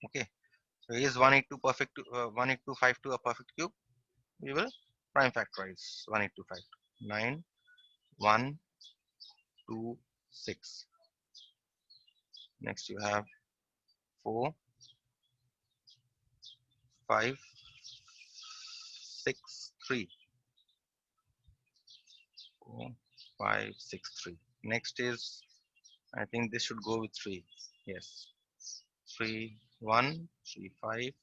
Okay, so is 18252 a perfect cube? We will prime factorize 18252. 9, 1, 2, 6. Next you have 4, 5, 6, 3. 4, 5, 6, 3. Next is, I think this should go with 3. Yes. 3, 1, 3, 5,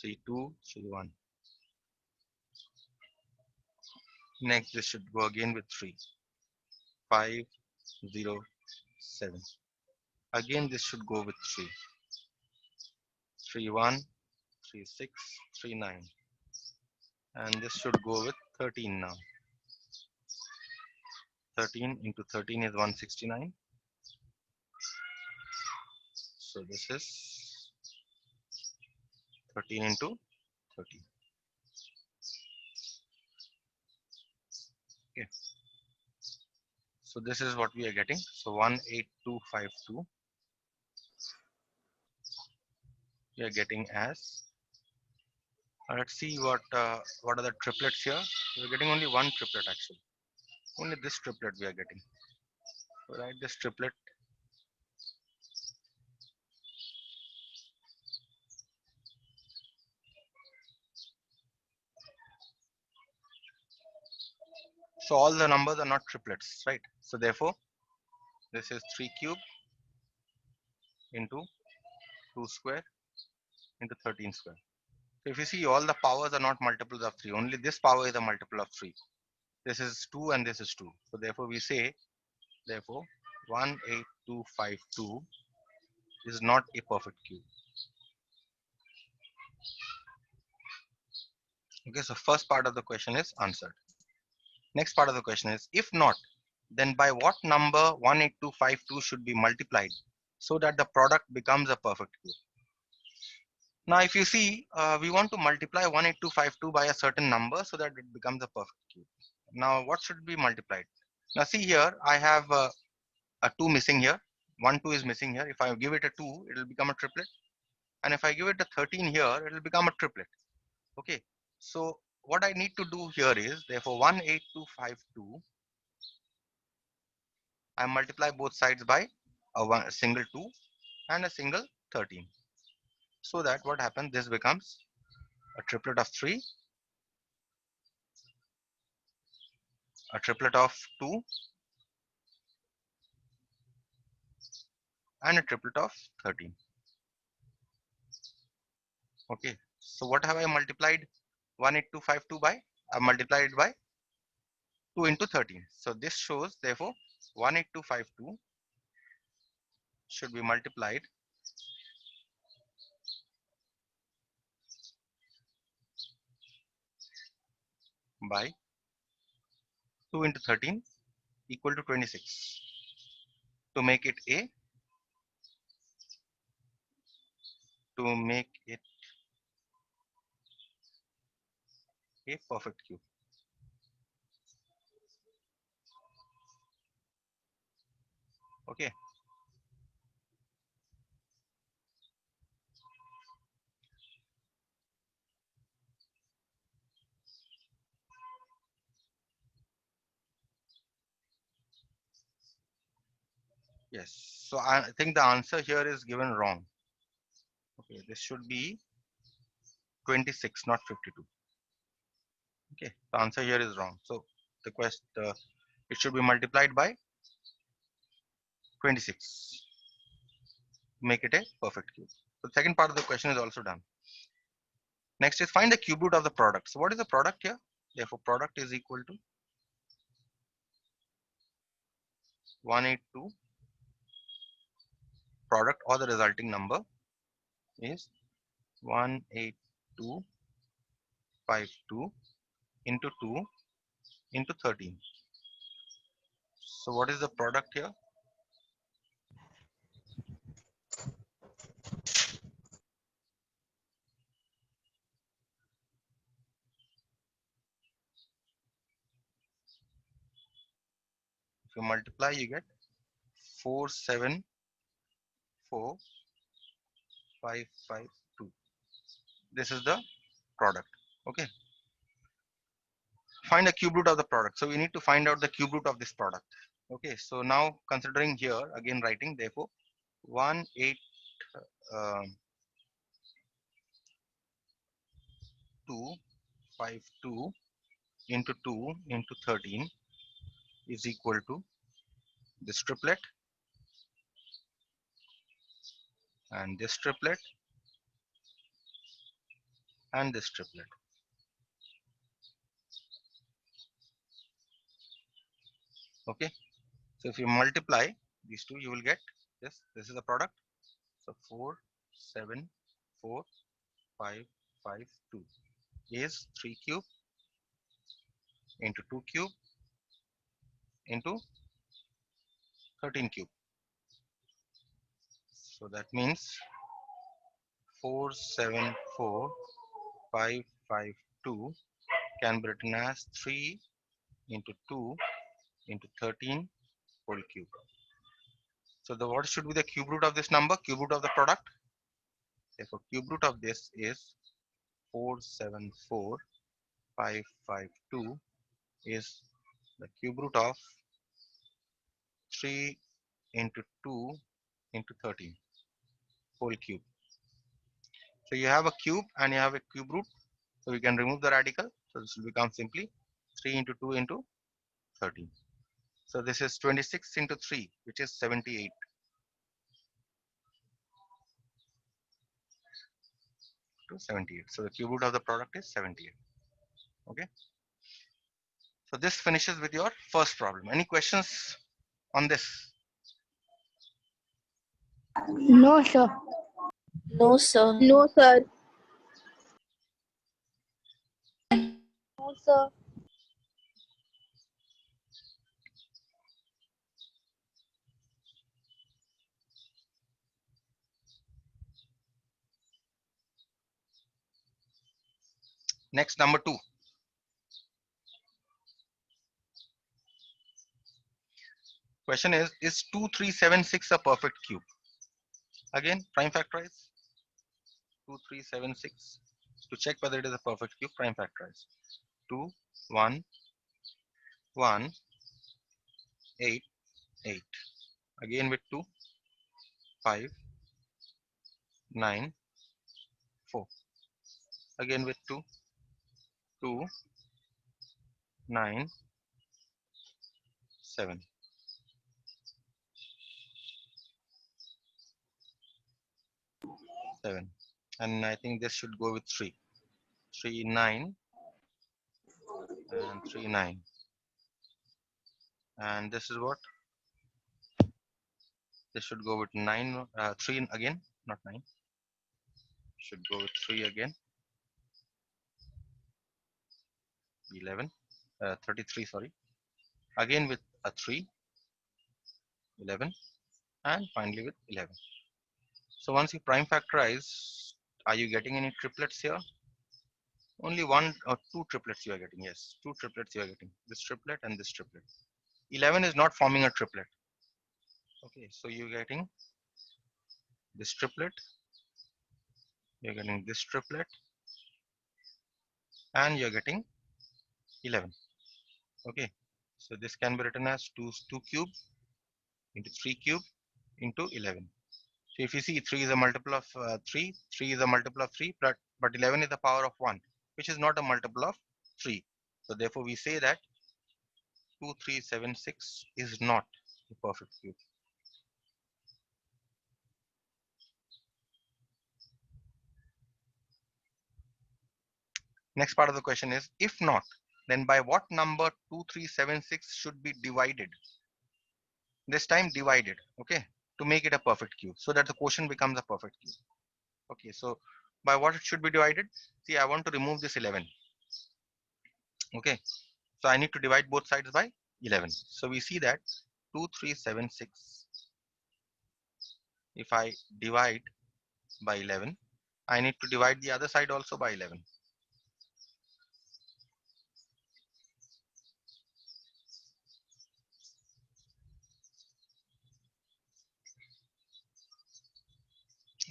3, 2, 3, 1. Next, this should go again with 3, 5, 0, 7. Again, this should go with 3, 3, 1, 3, 6, 3, 9. And this should go with 13 now. 13 into 13 is 169. So this is 13 into 13. Okay. So this is what we are getting. So 18252 we are getting as, let's see what are the triplets here. We're getting only one triplet actually. Only this triplet we are getting. So write this triplet. So all the numbers are not triplets, right? So therefore, this is 3 cube into 2 square into 13 square. So if you see, all the powers are not multiples of 3. Only this power is a multiple of 3. This is 2 and this is 2. So therefore, we say, therefore, 18252 is not a perfect cube. Okay, so first part of the question is answered. Next part of the question is, if not, then by what number 18252 should be multiplied so that the product becomes a perfect cube? Now, if you see, we want to multiply 18252 by a certain number so that it becomes a perfect cube. Now, what should be multiplied? Now, see here, I have a 2 missing here. 1, 2 is missing here. If I give it a 2, it will become a triplet. And if I give it a 13 here, it will become a triplet. Okay. So, what I need to do here is, therefore, 18252, I multiply both sides by a single 2 and a single 13. So that what happens, this becomes a triplet of 3, a triplet of 2, and a triplet of 13. Okay, so what have I multiplied 18252 by? I multiplied it by 2 into 13. So this shows, therefore, 18252 should be multiplied by 2 into 13 equal to 26 to make it to make it a perfect cube. Okay. Yes. So I think the answer here is given wrong. Okay, this should be 26, not 52. Okay, the answer here is wrong. So the it should be multiplied by 26 to make it a perfect cube. So the second part of the question is also done. Next is find the cube root of the product. So what is the product here? Therefore, product is equal to 182. Product or the resulting number is 18252 into 2 into 13. So what is the product here? If you multiply, you get 474 552. This is the product. Okay. Find the cube root of the product. So we need to find out the cube root of this product. Okay. So now considering here again writing therefore 18252 into 2 into 13 is equal to this triplet and this triplet and this triplet. Okay. So if you multiply these two, you will get this. This is the product. So 474552 is 3 cube into 2 cube into 13 cube. So that means 474552 can be written as 3 into 2 into 13 whole cube. So the what should be the cube root of this number? Cube root of the product. Therefore, cube root of this is 474552 is the cube root of 3 into 2 into 13 whole cube. So you have a cube and you have a cube root. So we can remove the radical. So this will become simply 3 into 2 into 13. So this is 26 into 3, which is 78. To 78. So the cube root of the product is 78. Okay. So this finishes with your first problem. Any questions on this? No, sir. No, sir. No, sir. No, sir. Next, number 2. Question is 2376 a perfect cube? Again, prime factorize 2376 to check whether it is a perfect cube. Prime factorize 2 1 1 8 8. Again with 2 5 9 4. Again with 2 2 9 7. And I think this should go with 3 3 9 and 3 9, and this is what this should go with 9 3 again, not 9, should go with 3 again, 11 33, sorry, again with a 3 11, and finally with 11. So once you prime factorize, are you getting any triplets here? Only one or two triplets you are getting. Yes, two triplets you are getting, this triplet and this triplet. 11 is not forming a triplet. Okay, so you're getting this triplet, you're getting this triplet, and you're getting 11. Okay, so this can be written as 2 cube into 3 cube into 11. So if you see 3 is a multiple of 3 is a multiple of 3, but 11 is the power of 1, which is not a multiple of 3. So therefore we say that 2376 is not a perfect cube. Next part of the question is, if not, then by what number 2376 should be divided? This time divided, okay, to make it a perfect cube, so that the quotient becomes a perfect cube. Okay, so by what it should be divided? See, I want to remove this 11. Okay, so I need to divide both sides by 11. So we see that 2376, if I divide by 11, I need to divide the other side also by 11.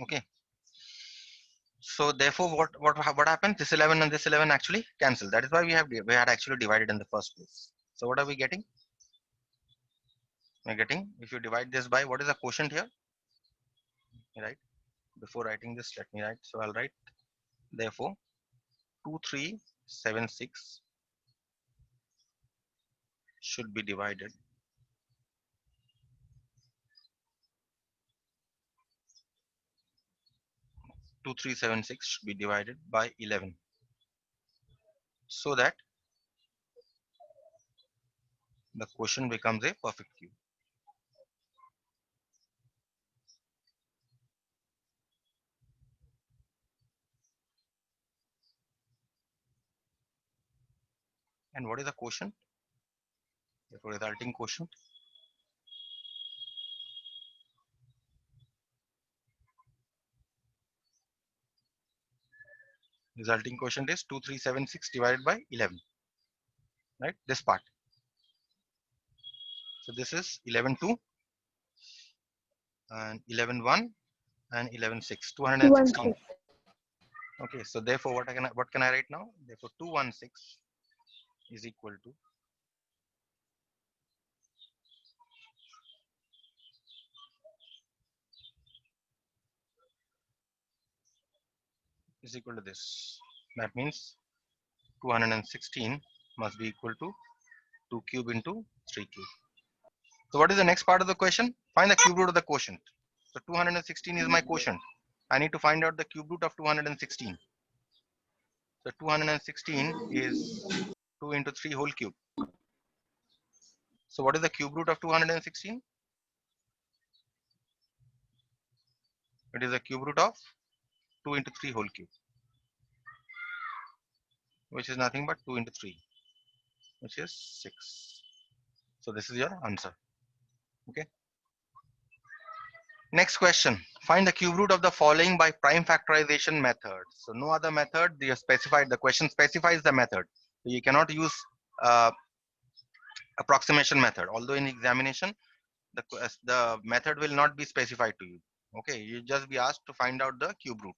Okay, So therefore, what happens? This 11 and this 11 actually cancel. That is why we had actually divided in the first place. So what are we getting? We're getting, if you divide this by, what is the quotient here? Right. Before writing this, let me write. So I'll write, therefore 2376 should be divided 2376 should be divided by 11, so that the quotient becomes a perfect cube. And what is the quotient? Therefore, resulting quotient is 2376 divided by 11. Right, this part. So this is 11 2 and 11 1 and 11 6, 216. Okay, so therefore what can I write now? Therefore 216 is equal to this. That means 216 must be equal to 2 cube into 3 cube. So what is the next part of the question? Find the cube root of the quotient. So 216 is my quotient. I need to find out the cube root of 216. So 216 is 2 into 3 whole cube. So what is the cube root of 216? It is the cube root of 2 into 3 whole cube, which is nothing but 2 into 3, which is 6. So this is your answer. Okay. Next question. Find the cube root of the following by prime factorization method. So no other method. They have specified, the question specifies the method. So you cannot use approximation method. Although in examination, the method will not be specified to you. Okay, you just be asked to find out the cube root.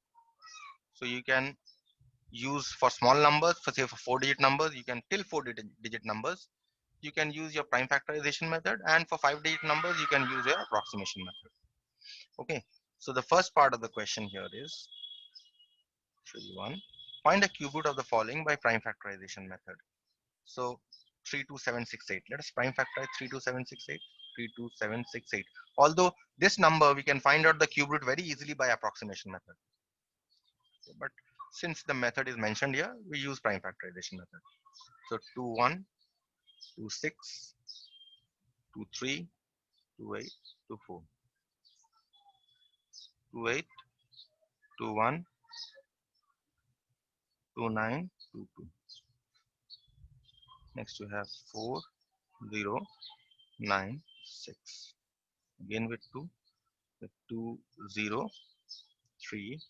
So you can use for small numbers, for say for 4-digit numbers, you can till 4-digit numbers, you can use your prime factorization method, and for 5-digit numbers, you can use your approximation method. Okay, so the first part of the question here is, show you one. Find the cube root of the following by prime factorization method. So 32768. Let us prime factorize 32768. 32768. Although this number we can find out the cube root very easily by approximation method. But since the method is mentioned here, we use prime factorization method. So 21, 26, 23, 28, 24, 28, 21, 29, 22. Next you have 4, 0, 9, 6. Again with 2, with 2, 0, 3,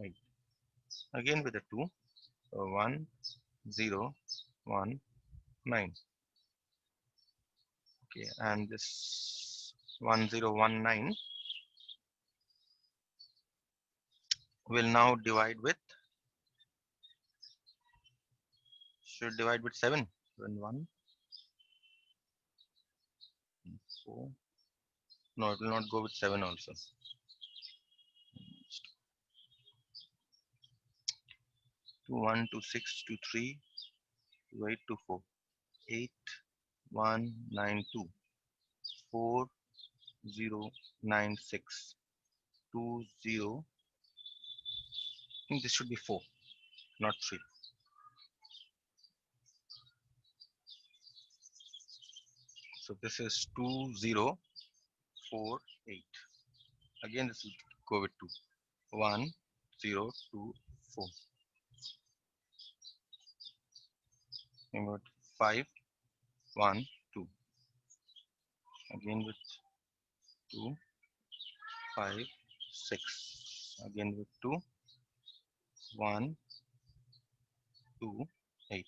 8. Again with the 2, 1, 0, 1, 9. Okay, and this 1019 will now divide with, should divide with 7. 7, 1, 4. No, it will not go with 7 also. 2, 1, 2, 6, 2, 3, 2, 8, 2, 4. 8, 1, 9, 2. 4, 0, 9, 6. 2, 0. I think this should be 4, not 3. So this is 2, 0, 4, 8. Again, this will go with 2. 1, 0, 2, 4. And with 5, 1, 2. Again with 2, 5, 6. Again with 2, 1, 2, 8.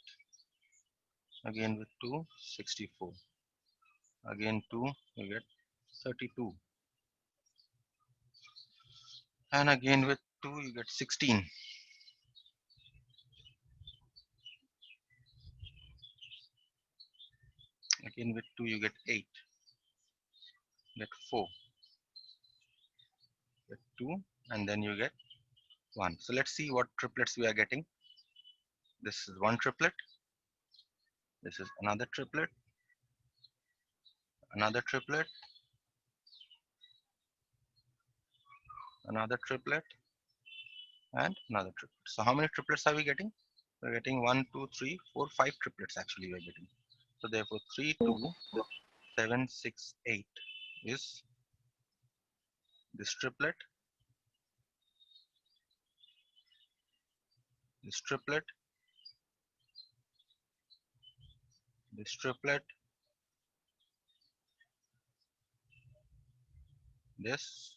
Again with 2, 64. Again 2, you get 32. And again with 2, you get 16. Again with 2 you get 8, get 4, get 2, and then you get 1. So let's see what triplets we are getting. This is one triplet, this is another triplet, another triplet, another triplet, and another triplet. So how many triplets are we getting? We're getting 1, 2, 3, 4, 5 triplets actually we are getting. So therefore 3, 2, 7, 6, 8 is this triplet, this triplet, this triplet, this,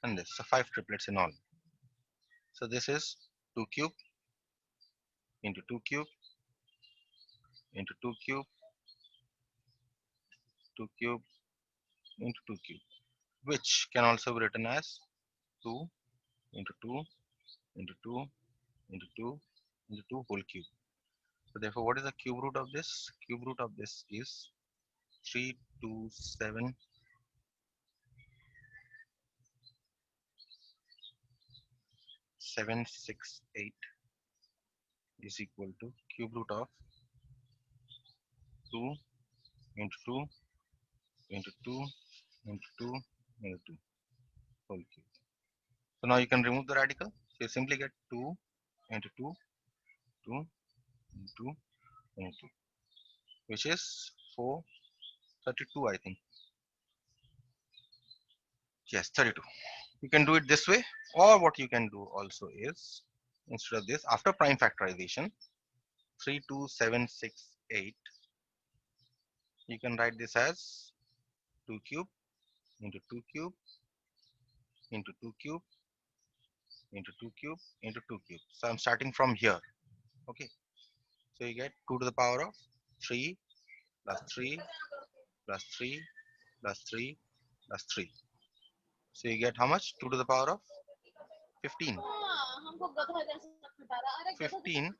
and this. So 5 triplets in all. So this is 2 cube into 2 cube into 2 cube, 2 cube into 2 cube, which can also be written as 2 into 2 into 2 into 2 into 2 whole cube. So therefore, what is the cube root of this? Cube root of this is 3, 2, 7, 7, 6, 8 is equal to cube root of 2 into 2 into 2 into 2 into 2 whole cube. So now you can remove the radical. So you simply get 2 into 2, 2 into 2 into 2, which is 4, 32 I think. Yes, 32. You can do it this way, or what you can do also is, instead of this, after prime factorization, 3, 2, 7, 6, 8, you can write this as 2 cube into 2 cube into 2 cube into 2 cube into 2 cube. So I'm starting from here. Okay. So you get 2 to the power of 3 plus 3 plus 3 plus 3 plus 3. So you get how much? 2 to the power of 15. 15,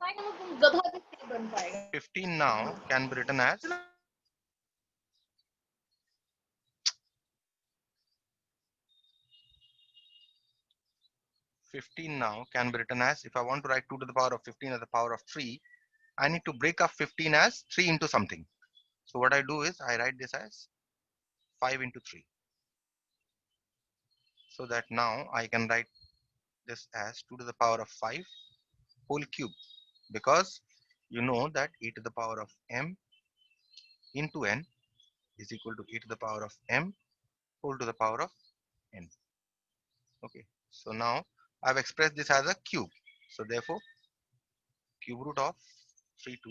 15 now can be written as 15 now can be written as, if I want to write 2 to the power of 15 as the power of 3, I need to break up 15 as 3 into something. So what I do is I write this as 5 into 3. So that now I can write this as 2 to the power of 5 whole cube, because you know that e to the power of m into n is equal to e to the power of m whole to the power of n. Okay, so now I've expressed this as a cube. So therefore cube root of 3, 2,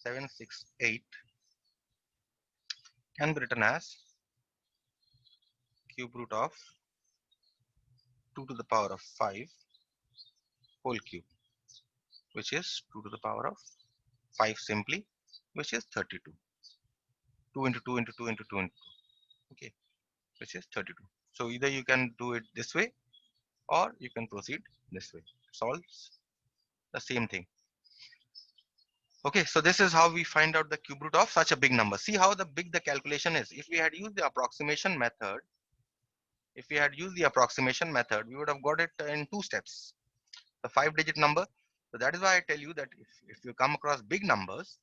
7, 6, 8 can be written as cube root of 2 to the power of 5 whole cube, which is 2 to the power of 5 simply, which is 32. 2 into 2 into 2 into 2 into 2. Okay, which is 32. So either you can do it this way or you can proceed this way. It solves the same thing. Okay, so this is how we find out the cube root of such a big number. See how big the calculation is. If we had used the approximation method, we would have got it in 2 steps. The 5-digit number. So that is why I tell you that if you come across big numbers,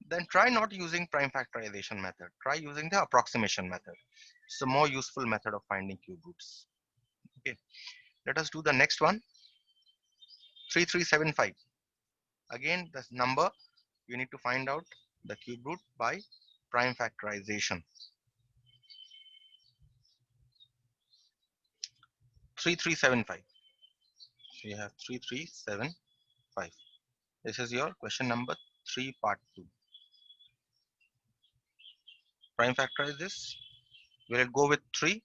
then try not using prime factorization method. Try using the approximation method. It's a more useful method of finding cube roots. Okay, let us do the next one. 3375. Again, this number you need to find out the cube root by prime factorization. 3375. So you have 3375. This is your question number 3, part 2. Prime factorize this. Will it go with 3?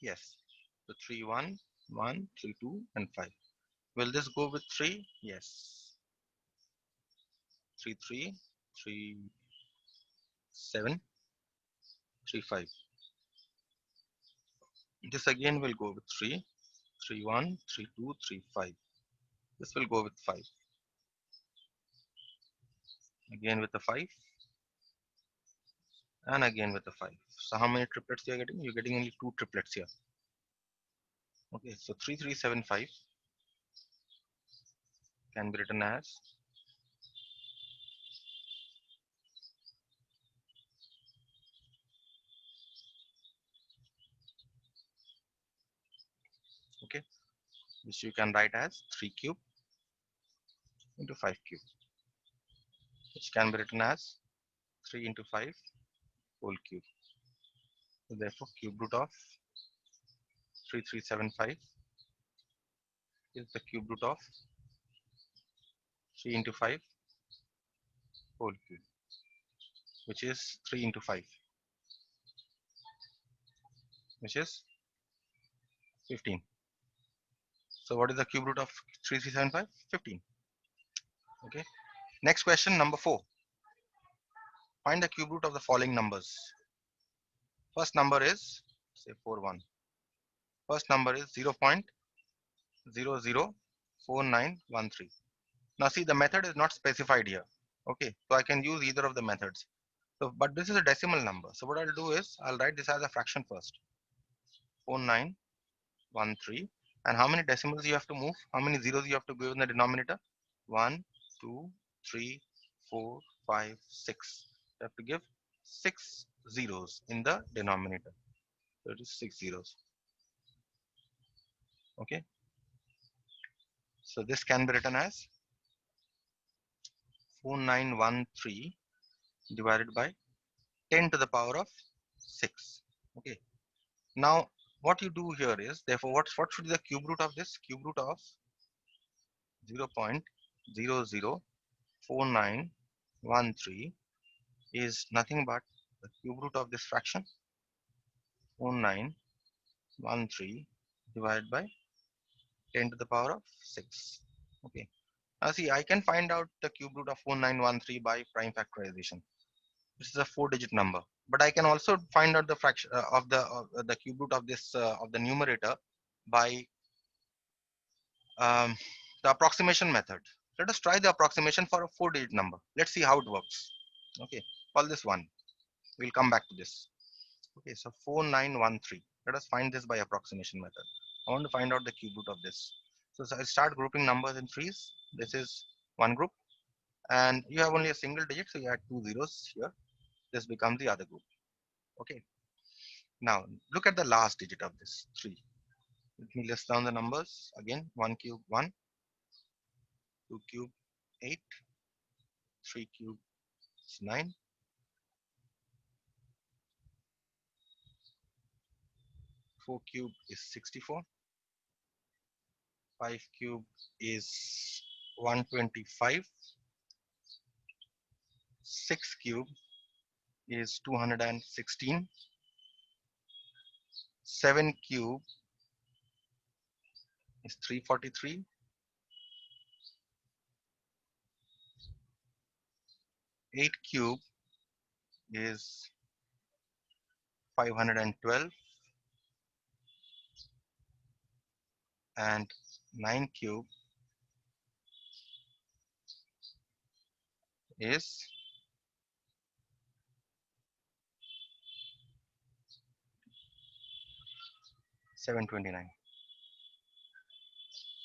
Yes. So 3, 1, 1, 3, 2, and 5. Will this go with 3? Yes. 3, 3, 3, 7, 3, 5. This again will go with 3, 3, 1, 3, 2, 3, 5. This will go with 5. again with the 5, and again with the 5. So how many triplets you are getting? You're getting only 2 triplets here. Okay, so 3375 can be written as okay, which you can write as 3 cube into 5 cube, which can be written as 3 into 5 whole cube. So therefore, cube root of 3375 is the cube root of 3 into 5 whole cube, which is 3 into 5, which is 15. So what is the cube root of 3375? 15. Okay. Next question, number 4. Find the cube root of the following numbers. First number is, say, 41. First number is 0.004913. Now see, the method is not specified here. Okay, so I can use either of the methods. So, but this is a decimal number. So what I'll do is, I'll write this as a fraction first. 4913. And how many decimals you have to move? How many zeros you have to give in the denominator? 1, 2, 3, 4, 5, 6. You have to give 6 zeros in the denominator. So it is 6 zeros. Okay. So this can be written as 4913 divided by 10 to the power of 6. Okay. Now what you do here is, therefore, what should be the cube root of this? Cube root of 0.004913 is nothing but the cube root of this fraction 4913 divided by 10 to the power of 6. Okay. Now see, I can find out the cube root of 4913 by prime factorization. This is a 4-digit number, but I can also find out the fraction of the cube root of this of the numerator by the approximation method. Let us try the approximation for a 4-digit number. Let's see how it works. Okay, call this 1. We'll come back to this. Okay, so 4913. Let us find this by approximation method. I want to find out the cube root of this. So I start grouping numbers in threes. This is one group, and you have only a single digit, so you add 2 zeros here. This becomes the other group. Okay. Now look at the last digit of this 3. Let me list down the numbers again. 1 cube 1, 2 cube 8, 3 cube is 9, 4 cube is 64, 5 cube is 125, 6 cube is 216, 7 cube is 343, 8 cube is 512, and 9 cube is 729.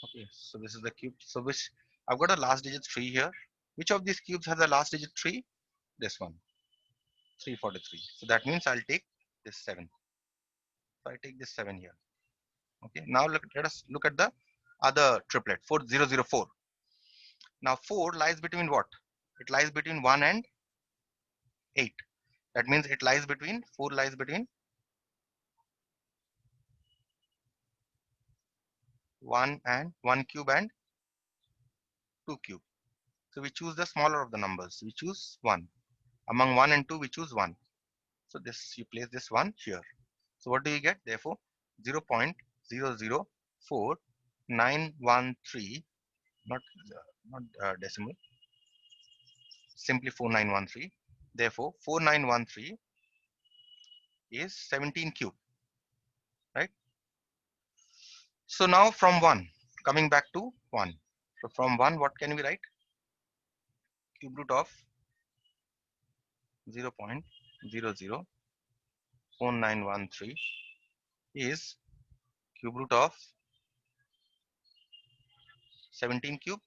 Okay, so this is the cube. So which I've got a last digit 3 here. Which of these cubes has the last digit 3? This one, 343. So that means I'll take this 7. So I take this 7 here. Okay, now let us look at the other triplet 4004. Now 4 lies between what? It lies between 1 and 8. That means it lies between 4 lies between 1 cube and 2 cube. So we choose the smaller of the numbers. We choose 1. Among 1 and 2 we choose 1. So this, you place this 1 here. So what do you get? Therefore 0.004913, not decimal, simply 4913. Therefore 4913 is 17 cube, right? So now from 1, coming back to 1. So from 1, what can we write? Cube root of 0.004913 is cube root of 17 cube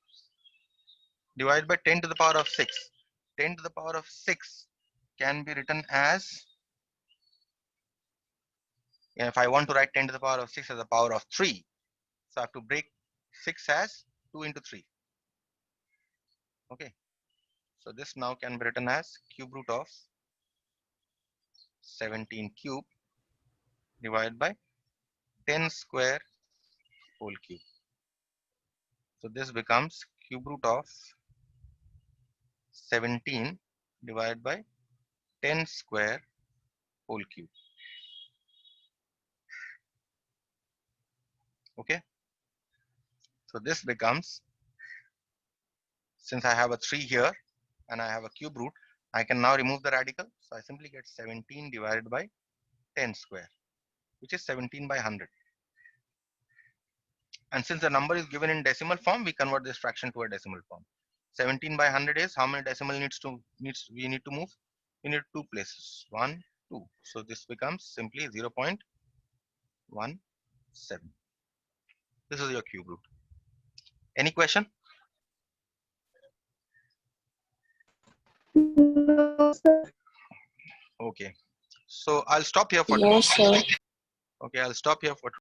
divided by 10 to the power of 6. 10 to the power of 6 can be written as, if I want to write 10 to the power of 6 as the power of 3, so I have to break 6 as 2 into 3. Okay, so this now can be written as cube root of 17 cube divided by 10 square whole cube. So this becomes cube root of 17 divided by 10 square whole cube. Okay, so this becomes, since I have a 3 here and I have a cube root, I can now remove the radical. So I simply get 17 divided by 10 square, which is 17 by 100. And since the number is given in decimal form, we convert this fraction to a decimal form. 17 by 100 is how many decimal we need to move? We need 2 places, 1, 2. So this becomes simply 0.17. This is your cube root. Any question? No, sir. Okay. So I'll stop here for No, today. sir. Okay, I'll stop here for